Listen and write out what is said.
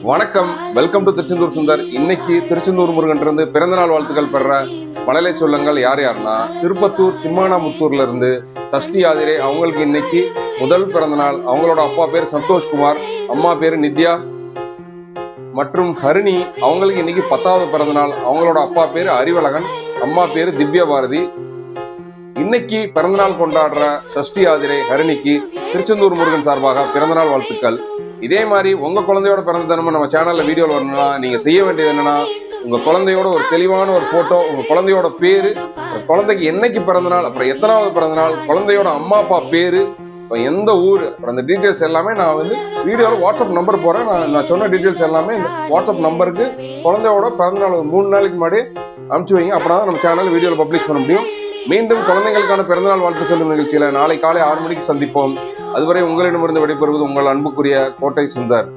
வணக்கம், welcome to Tiruchendur Sundar. இன்னைக்கு திருச்செந்தூர் முருகன் இருந்து பிறந்தநாள் வாழ்த்துக்கள் பெற மழலை சொல்லுங்கள் யார் யாருன்னா, திருப்பத்தூர் திம்மானாமுத்தூர்ல இருந்து சஷ்டி ஆதிரே. அவங்களுக்கு இன்னைக்கு முதல் பிறந்தநாள். அவங்களோட அப்பா பேர் சந்தோஷ்குமார், அம்மா பேரு நித்யா. மற்றும் ஹரிணி, அவங்களுக்கு இன்னைக்கு 10வது பிறந்தநாள். அவங்களோட அப்பா பேரு அறிவழகன், அம்மா பேரு திவ்ய பாரதி. இன்னைக்கு பிறந்தநாள் கொண்டாடுற சஷ்டி ஆதிரே ஹரிணிக்கு திருச்செந்தூர் முருகன் சார்பாக பிறந்தநாள் வாழ்த்துக்கள். இதே மாதிரி உங்க குழந்தையோட பிறந்த தினமும் நம்ம சேனல்ல வீடியோவில் வரணும்னா நீங்க செய்ய வேண்டியது என்னன்னா, உங்க குழந்தையோட ஒரு தெளிவான ஒரு போட்டோ, உங்க குழந்தையோட பேரு, குழந்தைக்கு என்னைக்கு பிறந்தநாள், அப்புறம் எத்தனாவது பிறந்தநாள், குழந்தையோட அம்மா அப்பா பேரு, எந்த ஊர், அப்புறம் அந்த டீட்டெயில்ஸ் எல்லாமே நான் வீடியோவில் வாட்ஸ்அப் நம்பர் போறேன். நான் சொன்ன டீட்டெயில்ஸ் எல்லாமே இந்த வாட்ஸ்அப் நம்பருக்கு குழந்தையோட பிறந்தநாள் 3 நாளைக்கு முன்னாடி அனுப்பிச்சு வைங்க. அப்படின்னா நம்ம சேனல் வீடியோவில் பப்ளிஷ் பண்ண முடியும். மீண்டும் குழந்தைகளுக்கான பிறந்தநாள் வாழ்த்து சொல்லும் நிகழ்ச்சியில நாளை காலை 6 மணிக்கு சந்திப்போம். அதுவரை உங்களிடமிருந்து விடைபெறுவது உங்கள் அன்புக்குரிய கோட்டை சுந்தர்.